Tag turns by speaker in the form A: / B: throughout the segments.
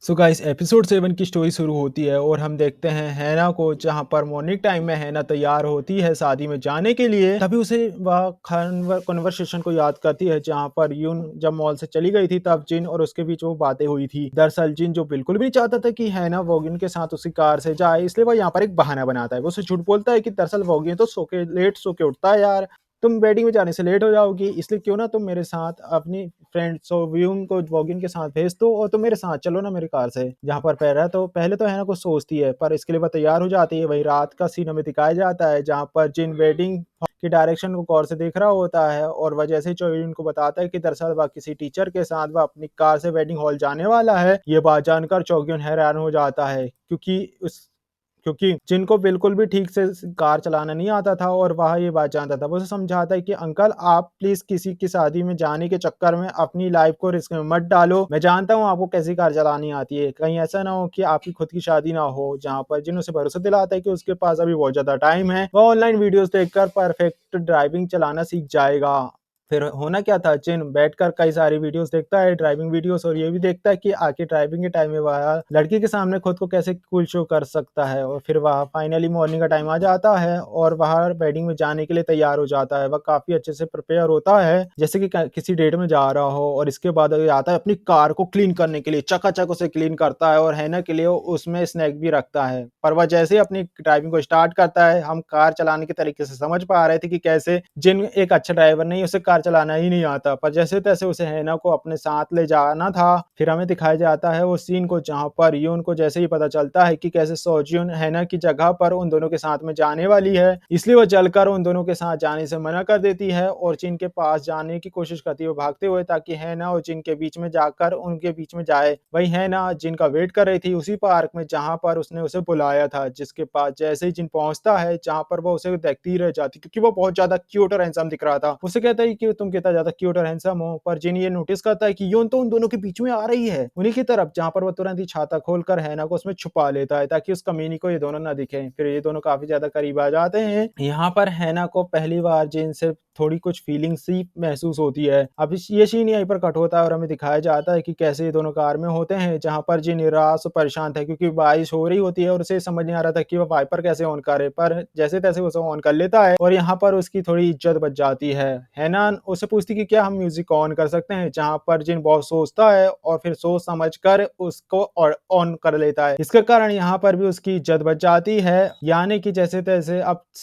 A: So guys episode 7 की story शुरू होती है और हम देखते हैं हैना को, जहां पर मॉर्निंग टाइम में हैना तैयार होती है शादी में जाने के लिए। तभी उसे वह कन्वर्सेशन को याद करती है जहां पर यून जब मॉल से चली गई थी, तब जिन और उसके बीच वो बातें हुई थी। दरअसल जिन जो बिल्कुल भी नहीं चाहता था कि हैना वोगिन के साथ उसी कार से जाए, इसलिए वह यहाँ पर एक बहाना बनाता है। वो उसे झूठ बोलता है कि दरअसल वोगिन तो लेट सो के उठता है यार, तुम वेडिंग में जाने से लेट हो जाओगी, इसलिए क्यों ना तुम मेरे साथ अपनी फ्रेंड सोव्यून को वॉगिन के साथ भेज दो और तुम मेरे साथ चलो ना मेरी कार से। जहाँ पर पहले तो है ना कुछ सोचती है, पर इसके लिए वह तैयार हो जाती है। वही रात का सीन हमें दिखाया जाता है जहाँ पर जिन वेडिंग की डायरेक्शन को गौर से देख रहा होता है और वह जैसे ही चोयून को बताता है कि दरअसल वह किसी टीचर के साथ वह अपनी कार से वेडिंग हॉल जाने वाला है। ये बात जानकर चोग्युन हैरान हो जाता है, क्योंकि जिनको बिल्कुल भी ठीक से कार चलाना नहीं आता था और वह ये बात जानता था। वो उसे समझाता है कि अंकल आप प्लीज किसी की शादी में जाने के चक्कर में अपनी लाइफ को रिस्क में मत डालो। मैं जानता हूँ आपको कैसी कार चलानी आती है, कहीं ऐसा ना हो कि आपकी खुद की शादी ना हो। जहाँ पर जिन उसे भरोसा दिलाता है कि उसके पास अभी बहुत ज्यादा टाइम है, वह ऑनलाइन वीडियोस देखकर परफेक्ट ड्राइविंग चलाना सीख जाएगा। फिर होना क्या था, जिन बैठकर कई सारी वीडियोस देखता है, ड्राइविंग वीडियोस, और ये भी देखता है कि आखिर ड्राइविंग के टाइम में वह लड़की के सामने खुद को कैसे कूल शो कर सकता है। और फिर वह फाइनली मॉर्निंग का टाइम आ जाता है और वह वेडिंग में जाने के लिए तैयार हो जाता है। वह काफी अच्छे से प्रिपेयर होता है जैसे कि किसी डेट में जा रहा हो, और इसके बाद आता है अपनी कार को क्लीन करने के लिए। चकाचक उसे क्लीन करता है और हैना के लिए उसमें स्नैक भी रखता है। पर वह जैसे ही अपनी ड्राइविंग को स्टार्ट करता है, हम कार चलाने के तरीके से समझ पा रहे थे कि कैसे जिन एक अच्छा ड्राइवर नहीं, उसे कार चलाना ही नहीं आता, पर जैसे तैसे उसे हैना को अपने साथ ले जाना था। फिर हमें दिखाया जाता है वो सीन को जहां पर यून को जैसे ही पता चलता है कि कैसे सोज्यून हैना की जगह पर उन दोनों के साथ में जाने वाली है, इसलिए वो जलकर उन दोनों के साथ जाने से मना कर देती है और जिन के पास जाने की कोशिश करती है भागते हुए, ताकि हैना और जिन के बीच में जाकर उनके बीच में जाए। वही हैना जिन का वेट कर रही थी उसी पार्क में जहां पर उसने उसे बुलाया था, जिसके पास जैसे ही जिन पहुंचता है, जहां पर वो उसे देखती रह जाती क्योंकि वो बहुत ज्यादा क्यूट और हैंडसम दिख रहा था। उसे कहता है कि तुम कितना ज्यादा क्यूट और हैंडसम हो, पर जिन ये नोटिस करता है कि यून तो उन दोनों के बीच में आ रही है उन्हीं की तरफ, जहां पर वो तुरंत ही छाता खोलकर हैना को उसमें छुपा लेता है ताकि उस कमीनी को ये दोनों ना दिखें। फिर ये दोनों काफी ज्यादा करीब आ जाते हैं। यहाँ पर हैना को पहली बार जिन से थोड़ी कुछ फीलिंग सी महसूस होती है। अब ये सीन यहीं पर कट होता है और हमें दिखाया जाता है कि कैसे ये दोनों कार में होते हैं, जहां पर जिन निराश और परेशान था क्योंकि बारिश हो रही होती है और उसे समझ नहीं आ रहा था कि वह वाइपर कैसे ऑन करे, पर जैसे तैसे उसे ऑन कर लेता है और यहाँ पर उसकी थोड़ी इज्जत बच जाती है। हैना उससे पूछती कि क्या हम म्यूजिक ऑन कर सकते हैं, जहां पर जिन बहुत सोचता है और फिर सोच समझ कर उसको ऑन कर लेता है। इसके कारण यहाँ पर भी उसकी इज्जत बच जाती है। यानी कि जैसे तैसे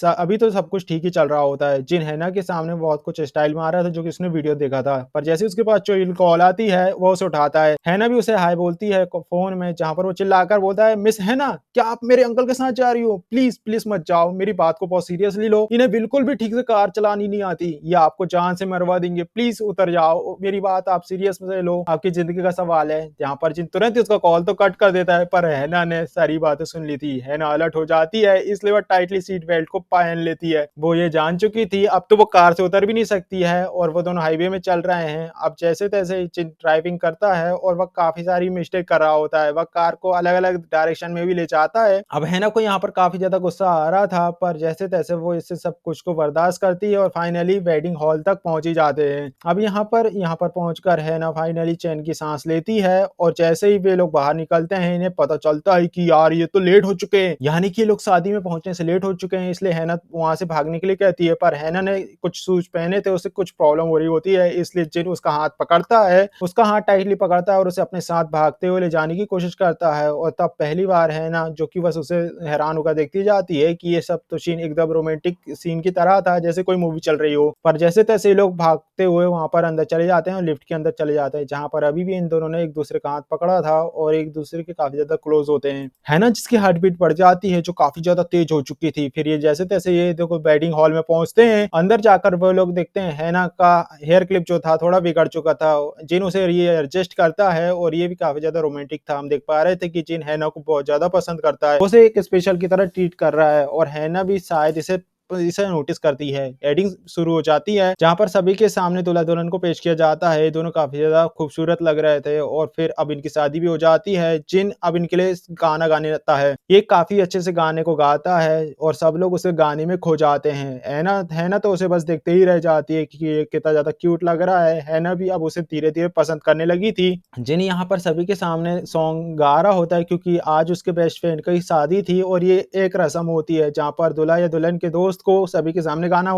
A: अभी तो सब कुछ ठीक ही चल रहा होता है। जिन हैना के सामने बहुत कुछ स्टाइल में आ रहा था जो कि उसने वीडियो देखा था, पर जैसे उसके पास चोइल कॉल आती है वो उसे उठाता है। हैना भी उसे हाय बोलती है फोन में, जहां पर वो चिल्लाकर बोलता है, मिस हैना क्या आप मेरे अंकल के साथ जा रही हो, प्लीज प्लीज मत जाओ, मेरी बात को बहुत सीरियसली लो, इन्हें बिल्कुल भी ठीक से कार चलानी नहीं आती, ये आपको जान से मरवा देंगे, प्लीज उतर जाओ, मेरी बात आप सीरियस में लो, आपकी जिंदगी का सवाल है। जहां पर जिन तुरंत उसका कॉल तो कट कर देता है, पर हैना ने सारी बातें सुन ली थी। हैना अलर्ट हो जाती है, इसलिए वो टाइटली सीट बेल्ट को पहन लेती है। वो ये जान चुकी थी अब तो वो कार से उतर भी नहीं सकती है और वो दोनों हाईवे में चल रहे हैं। अब जैसे तैसे ड्राइविंग करता है और वह काफी सारी मिस्टेक कर रहा होता है, वह कार को अलग अलग डायरेक्शन में भी ले जाता है। अब हैना को यहाँ पर काफी ज्यादा गुस्सा आ रहा था, पर जैसे तैसे वो इससे सब कुछ को बर्दाश्त करती है और फाइनली वेडिंग हॉल तक पहुंच ही जाते हैं। अब यहाँ पर पहुंचकर हैना फाइनली चैन की सांस लेती है और जैसे ही वे लोग बाहर निकलते हैं, इन्हें पता चलता है कि यार ये तो लेट हो चुके हैं, यानी कि ये लोग शादी में पहुंचने से लेट हो चुके हैं। इसलिए हैना वहां से भागने के लिए कहती है, पर हैना ने कुछ शूज पहने थे, उसे कुछ प्रॉब्लम हो रही होती है, इसलिए जिन उसका हाथ पकड़ता है, उसका हाथ टाइटली पकड़ता है और उसे अपने साथ भागते हुए ले जाने की कोशिश करता है। और तब पहली बार हैना जो कि बस उसे हैरान होकर देखती जाती है कि ये सब तो सीन एकदम रोमांटिक सीन की तरह था, जैसे कोई मूवी चल रही हो। पर जैसे तैसे लोग भागते हुए वहां पर अंदर चले जाते हैं और लिफ्ट के अंदर चले जाते हैं, जहां पर अभी भी इन दोनों ने एक दूसरे का हाथ पकड़ा था और एक दूसरे के काफी ज्यादा क्लोज होते हैं। हैना जिसकी हार्ट बीट बढ़ जाती है, जो काफी ज्यादा तेज हो चुकी थी। फिर ये जैसे तैसे ये देखो वेडिंग हॉल में पहुंचते हैं। अंदर जाकर वो लोग देखते हैं हैना का हेयर क्लिप जो था थोड़ा बिगड़ चुका था। जिन उसे एडजस्ट करता है और ये भी काफी ज्यादा रोमांटिक था। हम देख पा रहे थे कि जिन हैना को बहुत ज्यादा पसंद करता है, उसे एक स्पेशल की तरह ट्रीट कर रहा है और हैना भी शायद इसे इसे नोटिस करती है। एडिंग शुरू हो जाती है, जहाँ पर सभी के सामने दूल्हा-दुल्हन को पेश किया जाता है। दोनों काफ़ी ज़्यादा खूबसूरत लग रहे थे और फिर अब इनकी शादी भी हो जाती है। जिन अब इनके लिए गाना गाने लगता है। ये काफ़ी अच्छे से गाने को गाता है और सब लोग उसे गाने में खो जाते हैं। हैना तो उसे बस देखते ही रह जाती है कि ये कितना ज़्यादा क्यूट लग रहा है। हैना भी अब उसे धीरे-धीरे पसंद करने लगी थी। जिन यहाँ पर सभी के सामने सॉन्ग गा रहा होता है क्योंकि आज उसके बेस्ट फ्रेंड की शादी थी और ये एक रस्म होती है जहाँ पर दूल्हा या दुल्हन के दोस्त को सभी के सामने गाना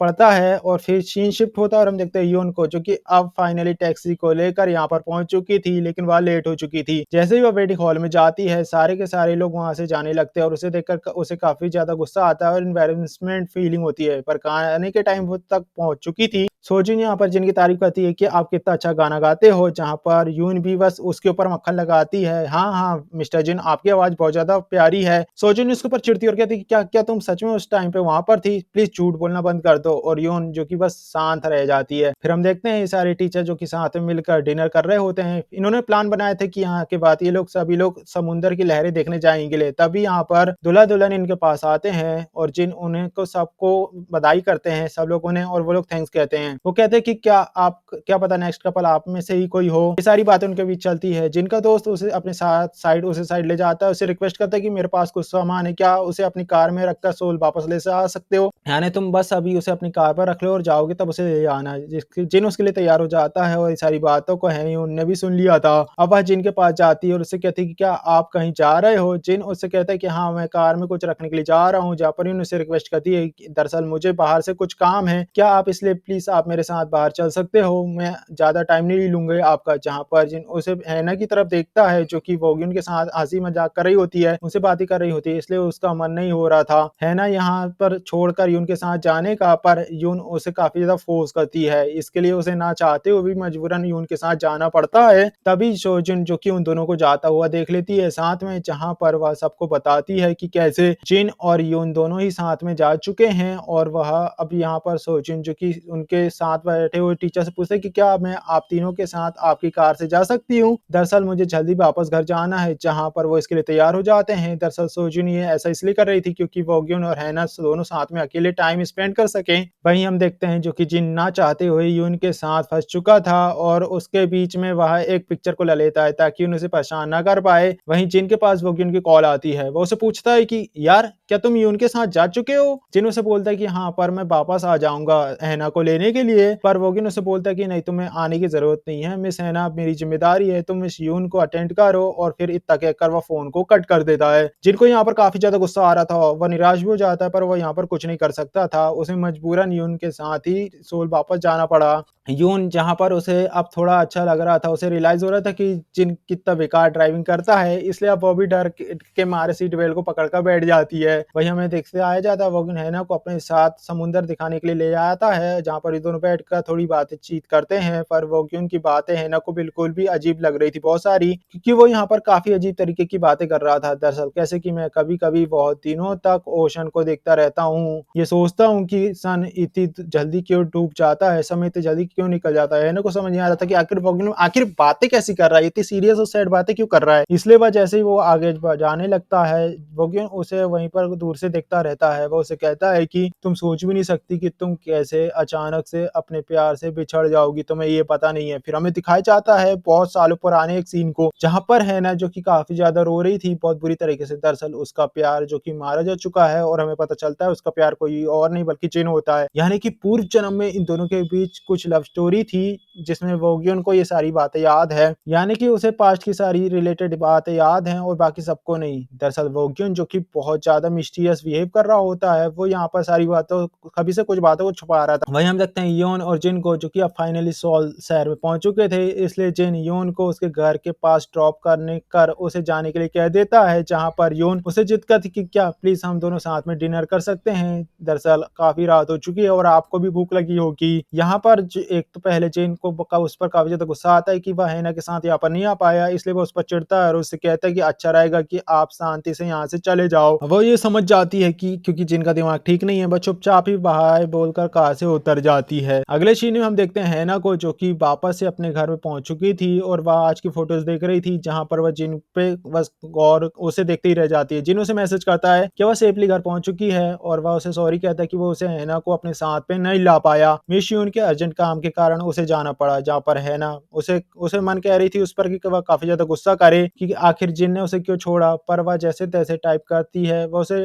A: पड़ता है और फिर सीन शिफ्ट होता है और हम देखते हैं यून को जो कि अब फाइनली टैक्सी को लेकर यहाँ पर पहुंच चुकी थी, लेकिन वह लेट हो चुकी थी। जैसे ही वह वेडिंग हॉल में जाती है, सारे के सारे लोग वहां से जाने लगते हैं और उसे देखकर उसे काफ़ी ज़्यादा गुस्सा आता है और एम्बैरेसमेंट फीलिंग होती है। पर आने के टाइम वो तक पहुंच चुकी थी। सोजिन यहाँ पर जिनकी तारीफ करती है कि आप कितना अच्छा गाना गाते हो, जहाँ पर यून भी बस उसके ऊपर मक्खन लगाती है। हाँ, हाँ, मिस्टर जिन आपकी आवाज़ बहुत ज़्यादा प्यारी है। सोजिन उसके ऊपर चिढ़ती है और कहती है कि क्या क्या तुम सच में उस टाइम पे वहाँ पर थी? प्लीज़ झूठ बोलना बंद कर दो। और यून जो कि बस शांत रह जाती है। फिर हम देखते हैं ये सारे टीचर जो कि साथ में मिलकर डिनर कर रहे होते हैं। इन्होंने प्लान बनाया था कि यहाँ के बाद ये लोग सभी लोग समुद्र की लहरें देखने जाएँगे। तभी यहाँ पर दूल्हा-दुल्हन इनके पास आते हैं और जिन उन्हें को सबको बधाई करते हैं, सब लोग उन्हें और वो लोग थैंक्स कहते हैं। वो कहते हैं कि क्या पता नेक्स्ट कपल आप में से ही कोई हो। ये सारी बातें उनके बीच चलती है। जिनका दोस्त उसे अपने साथ उसे साइड ले जाता है, उसे रिक्वेस्ट करता है कि मेरे पास कुछ सामान है, क्या उसे अपनी कार में रखकर सोल वापस ले से आ सकते हो? यानी तुम बस अभी उसे अपनी कार पर रख लो और जाओगे तब उसे ले आना। जिन उसके लिए तैयार हो जाता है और ये सारी बातों को हैयून ने भी सुन लिया था। अब वह जिन के पास जाती है और उससे कहती है कि क्या आप कहीं जा रहे हो? जिन उससे कहता है कि हाँ, मैं कार में कुछ रखने के लिए जा रहा हूँ। जहाँ पर यून उसे रिक्वेस्ट करती है कि दरअसल मुझे बाहर से कुछ काम है, क्या आप इसलिए प्लीज़ आप मेरे साथ बाहर चल सकते हो? मैं ज़्यादा टाइम नहीं लूँगा आपका। जहाँ पर जिन उसे हैना की तरफ देखता है जो कि वोग्युन के साथ हँसी-मज़ाक कर रही होती है, उनसे बातें कर रही होती है, इसलिए उसका मन नहीं हो रहा था। हैना यहाँ पर छोड़कर यून के साथ जाने का, पर यून उसे काफ़ी ज़्यादा फ़ोर्स करती है। इसके लिए उसे ना चाहते हुए भी मजबूरन यून के साथ जाना पड़ता है। तभी सोजुन जो कि उन दोनों को जाता हुआ देख लेती है साथ में, जहाँ पर वह सबको बताती है कि कैसे जिन और यून दोनों ही साथ में जा चुके हैं और वह अब यहाँ पर सोजुन जो कि उनके साथ बैठे हुए टीचर से पूछते हैं कि क्या मैं आप तीनों के साथ आपकी कार से जा सकती हूँ? दरअसल मुझे जल्दी वापस घर जाना है, जहाँ पर वो इसके लिए तैयार हो जाते हैं। दरअसल सोजुन ये ऐसा इसलिए कर रही थी क्योंकि वोग्युन और हैना दोनों साथ में अकेले टाइम स्पेंड कर सकें। वहीं हम देखते हैं जो कि जिन ना चाहते हुए यून के साथ फँस चुका था और उसके बीच में वह एक पिक्चर को ले लेता है ताकि यून उसे परेशान ना कर पाए। वहीं जिन के पास वोग्युन की कॉल आती है, वो उसे पूछता है कि यार क्या तुम यून के साथ जा चुके हो? जिन उसे बोलता है कि हाँ, पर मैं वापस आ जाऊँगा हैना को लेने के लिए। पर वोग्युन उसे बोलता है कि नहीं, तुम्हें आने की ज़रूरत नहीं है, मिस हैना मेरी ज़िम्मेदारी है, तुम इस यून को अटेंड करो। और फिर इतना कहकर वह फ़ोन को कट कर देता है। जिनको यहाँ पर काफ़ी ज़्यादा गुस्सा आ रहा था, वह निराश भी हो जाता है, पर वह यहाँ पर कुछ नहीं कर सकता था। उसे मजबूरन यून के साथ ही सोल वापस जाना पड़ा। यून जहाँ पर उसे अब थोड़ा अच्छा लग रहा था, उसे रियलाइज़ हो रहा था कि जिन कितना बेकार ड्राइविंग करता है, इसलिए अब वो भी डर के मारे सीट बेल्ट को पकड़ कर बैठ जाती है। वहीं हमें देखते आया जाता है वोग्युन हैना को अपने साथ समुद्र दिखाने के लिए ले आता है, जहाँ पर ये दोनों बैठकर थोड़ी बातचीत करते हैं। पर वोग्युन की बातें हैना को बिल्कुल भी अजीब लग रही थी बहुत सारी, क्योंकि वो यहाँ पर काफ़ी अजीब तरीके की बातें कर रहा था। दरअसल कैसे कि मैं कभी-कभी बहुत दिनों तक ओशन को देखता रहता हूँ। ये सोचता हूँ कि सन इतनी जल्दी क्यों डूब जाता है, समय इतनी जल्दी क्यों निकल जाता है। हैना को समझ नहीं आ रहा था कि आखिर बातें कैसी कर रहा है, इतनी सीरियस और सैड बातें क्यों कर रहा है। इसलिए वह जैसे ही वो आगे जाने लगता है, वोग्युन उसे वहीं पर दूर से देखता रहता है। वो उसे कहता है कि तुम सोच भी नहीं सकती कि तुम कैसे अचानक से अपने प्यार से बिछड़ जाओगी, तुम्हें ये पता नहीं है। फिर हमें दिखाया जाता है बहुत सालों पुराने एक सीन को, जहाँ पर हैना जो कि काफ़ी ज़्यादा रो रही थी बहुत बुरी तरीके से। दरअसल उसका प्यार जो कि मारा जा चुका है और हमें पता चलता है उसका प्यार कोई और नहीं बल्कि जिन होता है। यानी कि पूर्व जन्म में इन दोनों के बीच कुछ लव स्टोरी थी, जिसमें वोग्युन को ये सारी बातें याद है। यानी कि उसे पास्ट की सारी रिलेटेड बातें याद हैं और बाकी सबको नहीं। दरअसल वोग्युन जो कि बहुत ज़्यादा मिस्टीरियस बिहेव कर रहा होता है, वो यहाँ पर सारी बातों कभी से कुछ बातों को छुपा रहा था। वहीं हम देखते हैं योन और जिन को, जो कि अब फाइनली सोल शहर में पहुंच चुके थे, इसलिए जिन योन को उसके घर के पास ड्रॉप करने कर उसे जाने के लिए कह देता है, जहाँ पर योन उसे जिद करती कि क्या प्लीज हम दोनों साथ में डिनर कर सकते हैं। दरअसल काफी रात हो चुकी है और आपको भी भूख लगी होगी। यहाँ पर एक तो पहले जिन को उस पर काफी ज्यादा गुस्सा आता है कि वह हैना के साथ यहाँ पर नहीं आ पाया, इसलिए वो उस पर चिढ़ता है और उससे कहता है कि अच्छा रहेगा कि आप शांति से यहाँ से चले जाओ। वो ये समझ जाती है कि क्योंकि जिन का दिमाग ठीक नहीं है, वह चुपचाप ही बाय बोलकर कार से उतर जाती है। अगले सीन में हम देखते हैं हैना को, जो कि वापस से अपने घर में पहुंच चुकी थी और वह आज की फोटोज देख रही थी, जहां पर वह जिन पे बस गौर उसे देखते ही रह जाती है। जिन उसे मैसेज करता है कि वह सेफली घर पहुंच चुकी है और वह उसे सॉरी कहता है कि वो उसे हैना को अपने साथ पे नहीं ला पाया। मिस यून के अर्जेंट काम के कारण उसे जाना पड़ा, जहां पर हैना उसे उसे मन कह रही थी उस पर कि वह काफी ज्यादा गुस्सा करे कि आखिर जिन ने उसे क्यों छोड़ा, पर वह जैसे तैसे टाइप करती है, वह उसे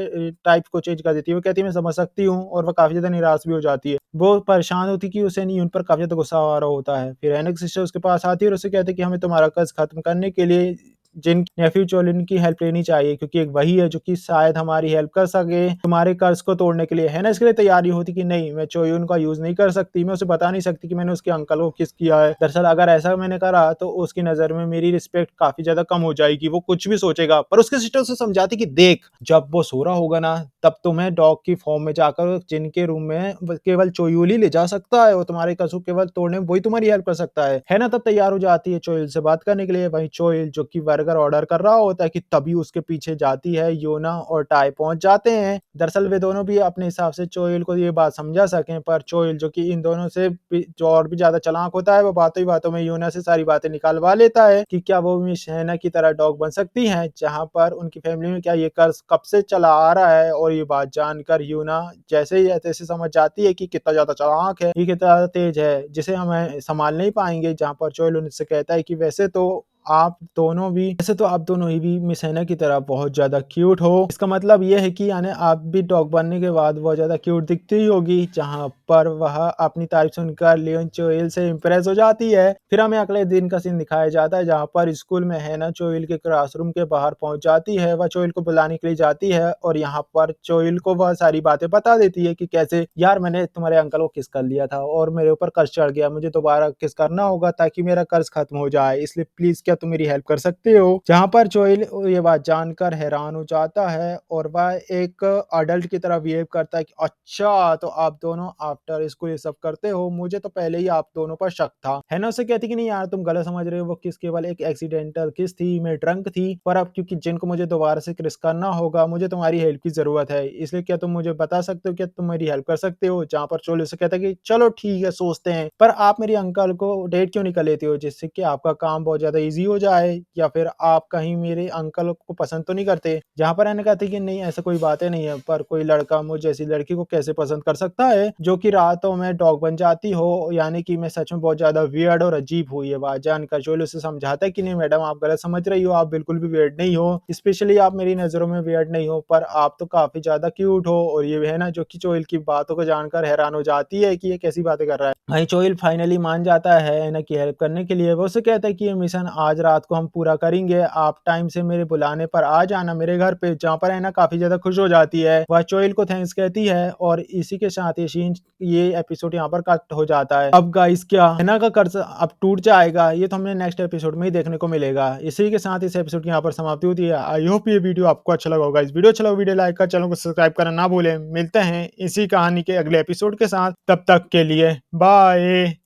A: टाइप को चेंज कर देती है। वो कहती है मैं समझ सकती हूँ, और वह काफी ज्यादा निराश भी हो जाती है। वो परेशान होती कि उसे नहीं उन पर काफी ज्यादा गुस्सा आ रहा होता है। फिर हैना की सिस्टर उसके पास आती है और उसे कहते हैं कि हमें तुम्हारा कर्ज खत्म करने के लिए जिन नेफ्यू चोलिन की हेल्प लेनी चाहिए, क्योंकि एक वही है जो कि शायद हमारी हेल्प कर सके तुम्हारे कर्ज को तोड़ने के लिए। है ना, इसके लिए तैयारी होती कि नहीं, मैं चोयुन का यूज नहीं कर सकती, मैं उसे बता नहीं सकती कि मैंने उसके अंकल को किस किया है। दरअसल अगर ऐसा मैंने करा तो उसकी नजर में मेरी रिस्पेक्ट काफी ज्यादा कम हो जाएगी, वो कुछ भी सोचेगा। पर उसके सिस्टर उसे समझाती कि देख, जब वो सो रहा होगा ना, तब तुम्हें डॉग की फॉर्म में जाकर जिनके रूम में केवल चोयुल ही ले जा सकता है, और तुम्हारे कसूर केवल तोड़ने में वही तुम्हारी हेल्प कर सकता है ना। तब तैयार हो जाती है चोयुल से बात करने के लिए। वहीं चोयुल जो कि बर्गर ऑर्डर कर रहा होता है कि तभी उसके पीछे जाती है योना और टाई पहुंच जाते हैं। दरअसल वे दोनों भी अपने हिसाब से चोयुल को ये बात समझा सकें, पर चोयुल जो कि इन दोनों से जो और भी ज्यादा चालाक होता है, वो बातों ही बातों में योना से सारी बातें निकालवा लेता है कि क्या वो भी शहना की तरह डॉग बन सकती हैं, जहां पर उनकी फैमिली में क्या ये कर्ज कब से चला आ रहा है। और ये बात जानकर योना जैसे ही तैसे समझ जाती है कि कितना ज्यादा चालाक है, ये कितना ज्यादा तेज है, जिसे हम संभाल नहीं पाएंगे। जहां पर चोयुल उनसे कहता है कि वैसे तो आप दोनों ही भी मिस हैना की तरह बहुत ज्यादा क्यूट हो। इसका मतलब ये है कि यानी आप भी डॉग बनने के बाद बहुत ज्यादा क्यूट दिखती ही होगी। जहां पर वह अपनी तारीफ सुनकर लियोन चोइल से इम्प्रेस हो जाती है। फिर हमें अगले दिन का सीन दिखाया जाता है, जहां पर स्कूल में हैना चोइल के क्लासरूम के बाहर पहुंच जाती है। वह चोइल को बुलाने के लिए जाती है और यहाँ पर चोइल को वह सारी बातें बता देती है कि कैसे यार मैंने तुम्हारे अंकल को किस कर लिया था और मेरे ऊपर कर्ज चढ़ गया, मुझे दोबारा किस करना होगा ताकि मेरा कर्ज खत्म हो जाए, इसलिए प्लीज क्या तुम मेरी हेल्प कर सकते हो। जहां पर चोइल ये बात जानकर हैरान हो जाता है और वह एक अडल्ट की तरह बिहेव करता है कि अच्छा तो आप दोनों आफ्टर स्कूल ये सब करते हो, मुझे तो पहले ही आप दोनों पर शक था। है ना, उसे कहती कि नहीं यार तुम गलत समझ रहे हो, वो किस केवल एक एक्सीडेंटल किस थी, मैं ड्रंक थी, पर अब क्योंकि जिनको मुझे दोबारा से किस करना होगा, मुझे तुम्हारी हेल्प की जरूरत है, इसलिए क्या तुम मुझे बता सकते हो, क्या तुम मेरी हेल्प कर सकते हो। जहां पर चोइल उसे कहता है कि चलो ठीक है सोचते हैं, पर आप मेरे अंकल को डेट क्यों नहीं कर लेते हो, जिससे कि आपका काम बहुत ज्यादा इजी हो जाए, या फिर आप कहीं मेरे अंकल को पसंद तो नहीं करते। जहां पर एना कहती कि नहीं ऐसा कोई बातें नहीं है, पर कोई लड़का मुझ जैसी लड़की को कैसे पसंद कर सकता है जो कि रातों में डॉग बन जाती हो, यानी कि मैं सच में बहुत ज्यादा वियर्ड और अजीब हुई है बात जानकर। चोइल उसे समझाता है कि नहीं मैडम आप गलत समझ रही हो, आप बिल्कुल भी वियर्ड नहीं हो, स्पेशली आप मेरी नजरों में वियर्ड नहीं हो, पर आप तो काफी ज्यादा क्यूट हो। और ये है ना जो कि चोइल की बातों को जानकर हैरान हो जाती है कि ये कैसी बातें कर रहा है। वहीं चोइल फाइनली मान जाता है एना की हेल्प करने के लिए। वो उसे कहता है कि ये मिशन आज रात को हम पूरा करेंगे, आप टाइम से मेरे बुलाने पर आ जाना मेरे घर पे। जहाँ पर एना काफी ज्यादा खुश हो जाती है, वह चोइल को थैंक्स कहती है और इसी के साथ ये एपिसोड यहाँ पर कट हो जाता है। अब गाइस क्या एना का कर्ज अब टूट जाएगा, ये तो हमें नेक्स्ट एपिसोड में ही देखने को मिलेगा। इसी के साथ इस एपिसोड की यहाँ पर समाप्ति होती है। आई होप ये वीडियो आपको अच्छा लगा होगा। इस वीडियो अच्छा लगा वीडियो लाइक कर, चैनल को सब्सक्राइब करना ना भूलें। मिलते हैं इसी कहानी के अगले एपिसोड के साथ, तब तक के लिए बाय।